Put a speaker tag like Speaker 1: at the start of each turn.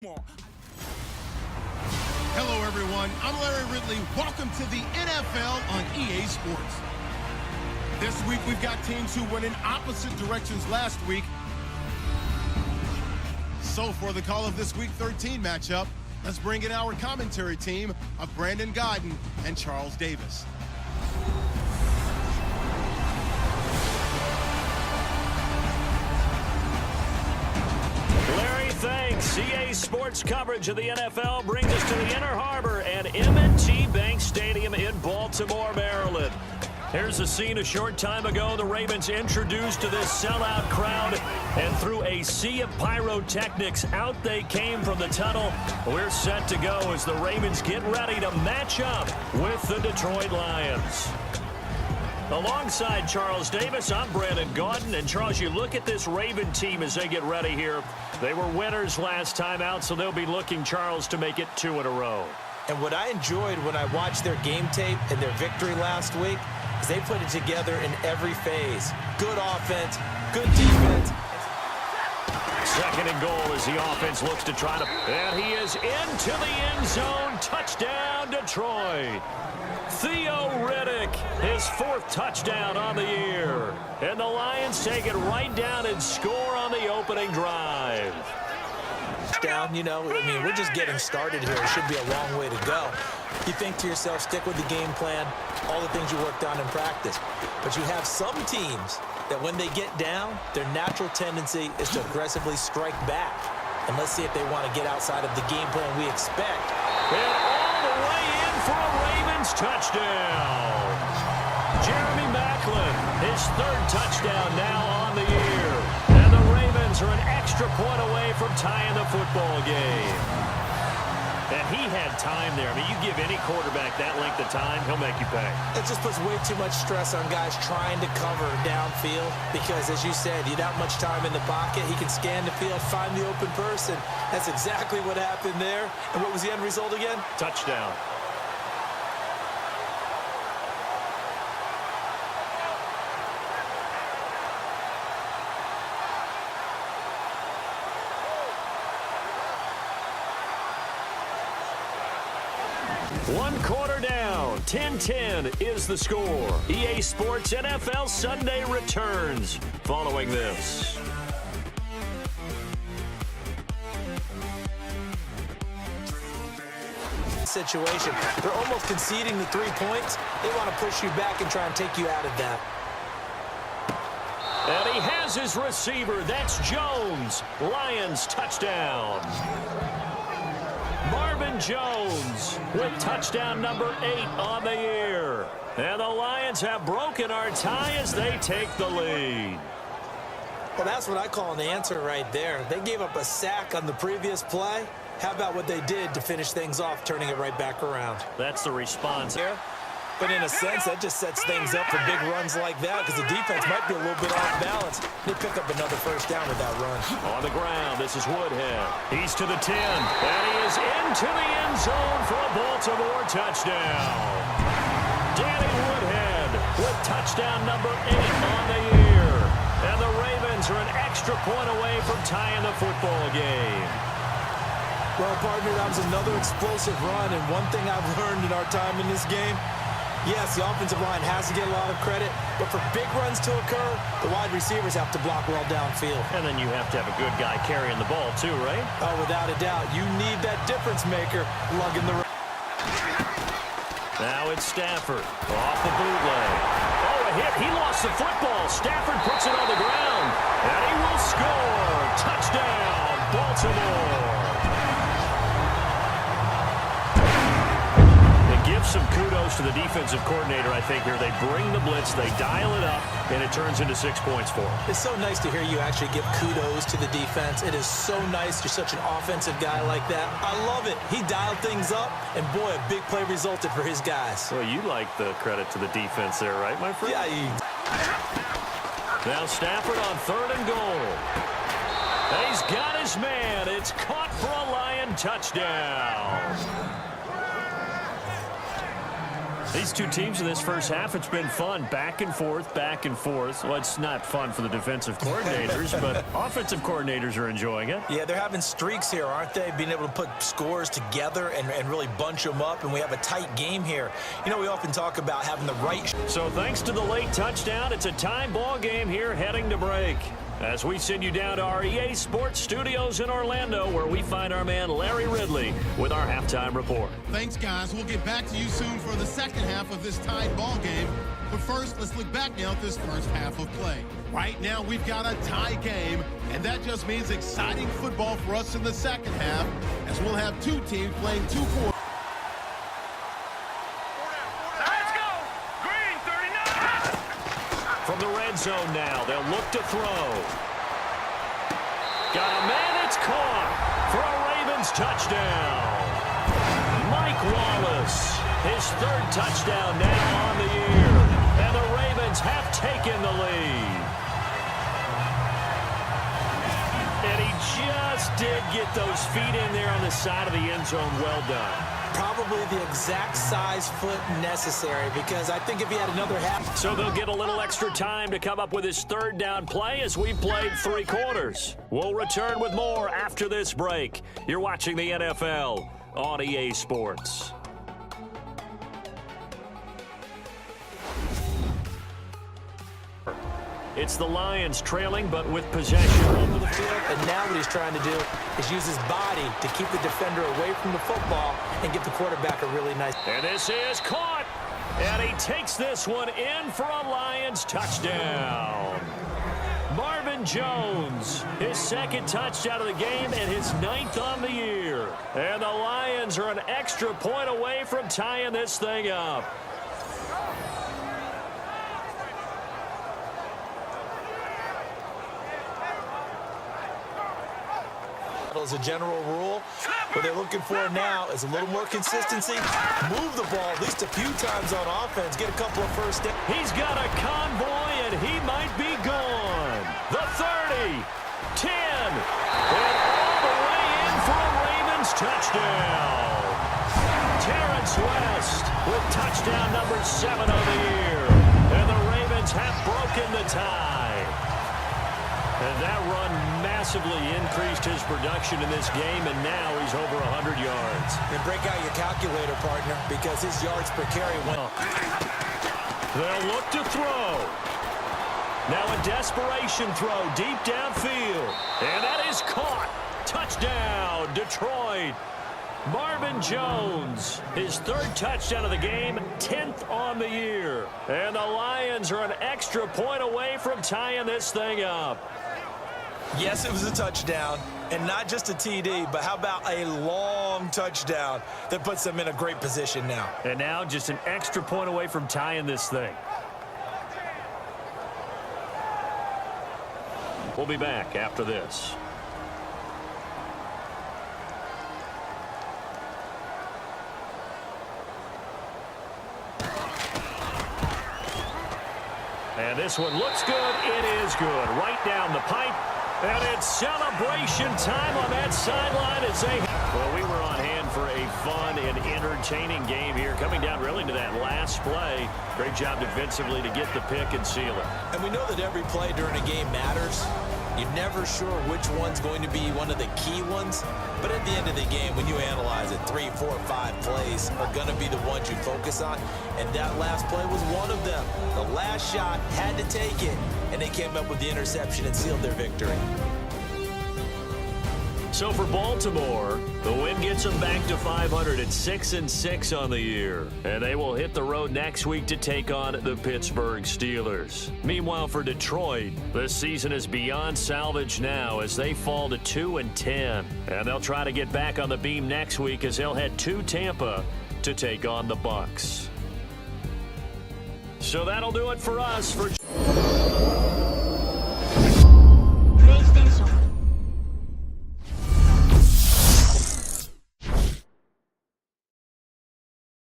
Speaker 1: Hello, everyone. I'm Larry Ridley. Welcome to the NFL on EA Sports. This week, we've got teams who went in opposite directions last week. So for the call of this Week 13 matchup, let's bring in our commentary team of Brandon Godden and Charles Davis.
Speaker 2: Thanks. EA Sports coverage of the NFL brings us to the Inner Harbor and M&T Bank Stadium in Baltimore, Maryland. Here's a scene a short time ago. The Ravens introduced to this sellout crowd, and through a sea of pyrotechnics, out they came from the tunnel. We're set to go as the Ravens get ready to match up with the Detroit Lions. Alongside Charles Davis, I'm Brandon Godden. And Charles, you look at this Raven team as they get ready here. They were winners last time out, so they'll be looking, Charles, to make it 2 in a row.
Speaker 3: And what I enjoyed when I watched their game tape and their victory last week is they put it together in every phase. Good offense, good defense.
Speaker 2: Second and goal as the offense looks to try to... And he is into the end zone. Touchdown, Detroit. Theo Riddick, his 4th touchdown on the year. And the Lions take it right down and score on the opening drive.
Speaker 3: Down, we're just getting started here. It should be a long way to go. You think to yourself, stick with the game plan, all the things you worked on in practice. But you have some teams that when they get down, their natural tendency is to aggressively strike back. And let's see if they want to get outside of the game plan we expect.
Speaker 2: And all the way in for a Ravens touchdown. Jeremy Maclin, his 3rd touchdown now on the year. And the Ravens are an extra point away from tying the football game. And he had time there. I mean, you give any quarterback that length of time, he'll make you pay.
Speaker 3: It just puts way too much stress on guys trying to cover downfield because, as you said, you have that much time in the pocket. He can scan the field, find the open person. That's exactly what happened there. And what was the end result again?
Speaker 2: Touchdown. One quarter down, 10-10 is the score. EA Sports NFL Sunday returns following this.
Speaker 3: Situation. They're almost conceding the 3 points. They want to push you back and try and take you out of that.
Speaker 2: And he has his receiver. That's Jones. Lions touchdown. Marvin Jones with touchdown number 8 on the year. And the Lions have broken our tie as they take the lead.
Speaker 3: Well, that's what I call an answer right there. They gave up a sack on the previous play. How about what they did to finish things off, turning it right back around?
Speaker 2: That's the response here.
Speaker 3: But in a sense, that just sets things up for big runs like that because the defense might be a little bit off balance. They pick up another first down with that run.
Speaker 2: On the ground, this is Woodhead. He's to the 10, and he is into the end zone for a Baltimore touchdown. Danny Woodhead with touchdown number 8 on the year. And the Ravens are an extra point away from tying the football game.
Speaker 3: Well, partner, that was another explosive run, and one thing I've learned in our time in this game, yes, the offensive line has to get a lot of credit, but for big runs to occur, the wide receivers have to block well downfield.
Speaker 2: And then you have to have a good guy carrying the ball too, right?
Speaker 3: Oh, without a doubt. You need that difference maker lugging the...
Speaker 2: Now it's Stafford off the bootleg. Oh, a hit. He lost the football. Stafford puts it on the ground, and he will score. Touchdown, Baltimore. Give some kudos to the defensive coordinator, I think, here. They bring the blitz, they dial it up, and it turns into 6 points for them.
Speaker 3: It's so nice to hear you actually give kudos to the defense. It is so nice. You're such an offensive guy like that. I love it. He dialed things up, and boy, a big play resulted for his guys.
Speaker 2: Well, you like the credit to the defense there, right, my friend?
Speaker 3: Yeah.
Speaker 2: Now Stafford on 3rd and goal. He's got his man. It's caught for a Lion touchdown. These two teams in this first half, it's been fun. Back and forth, back and forth. Well, it's not fun for the defensive coordinators, but offensive coordinators are enjoying it.
Speaker 3: Yeah, they're having streaks here, aren't they? Being able to put scores together and really bunch them up, and we have a tight game here. You know, we often talk about having the right...
Speaker 2: So thanks to the late touchdown, it's a tie ball game here heading to break. As we send you down to our EA Sports Studios in Orlando, where we find our man Larry Ridley with our halftime report.
Speaker 1: Thanks, guys. We'll get back to you soon for the second half of this tied ball game. But first, let's look back now at this first half of play. Right now, we've got a tie game, and that just means exciting football for us in the second half, as we'll have two teams playing two quarters.
Speaker 2: From the red zone now, they'll look to throw. Got a man, it's caught for a Ravens touchdown. Mike Wallace, his third touchdown now on the year. And the Ravens have taken the lead. And he just did get those feet in there on the side of the end zone. Well done.
Speaker 3: Probably the exact size foot necessary, because I think if he had another half...
Speaker 2: So they'll get a little extra time to come up with his third down play as we played 3 quarters. We'll return with more after this break. You're watching the NFL on EA Sports. It's the Lions trailing, but with possession onto the field.
Speaker 3: And now what he's trying to do is use his body to keep the defender away from the football and give the quarterback a really nice...
Speaker 2: And this is caught. And he takes this one in for a Lions touchdown. Marvin Jones, his second touchdown of the game and his 9th on the year. And the Lions are an extra point away from tying this thing up.
Speaker 3: As a general rule, what they're looking for now is a little more consistency. Move the ball at least a few times on offense. Get a couple of first downs.
Speaker 2: He's got a convoy, and he might be gone. The 30, 10, and all the way in for a Ravens touchdown. Terrence West with touchdown number 7 of the year. And the Ravens have broken the tie. And that run massively increased his production in this game, and now he's over 100 yards.
Speaker 3: And break out your calculator, partner, because his yards per carry went up.
Speaker 2: They'll look to throw. Now a desperation throw deep downfield. And that is caught. Touchdown, Detroit. Marvin Jones, his 3rd touchdown of the game, 10th on the year. And the Lions are an extra point away from tying this thing up.
Speaker 3: Yes, it was a touchdown, and not just a TD, but how about a long touchdown that puts them in a great position now.
Speaker 2: And now just an extra point away from tying this thing. We'll be back after this. And this one looks good. It is good. Right down the pipe. And it's celebration time on that sideline as they... Well, we were on hand for a fun and entertaining game here, coming down really to that last play. Great job defensively to get the pick and seal it.
Speaker 3: And we know that every play during a game matters. You're never sure which one's going to be one of the key ones. But at the end of the game, when you analyze it, 3, 4, 5 plays are going to be the ones you focus on. And that last play was one of them. The last shot had to take it, and they came up with the interception and sealed their victory.
Speaker 2: So for Baltimore, the win gets them back to 500 at 6-6 on the year. And they will hit the road next week to take on the Pittsburgh Steelers. Meanwhile, for Detroit, the season is beyond salvage now as they fall to 2-10. And they'll try to get back on the beam next week as they'll head to Tampa to take on the Bucs. So that'll do it for us. For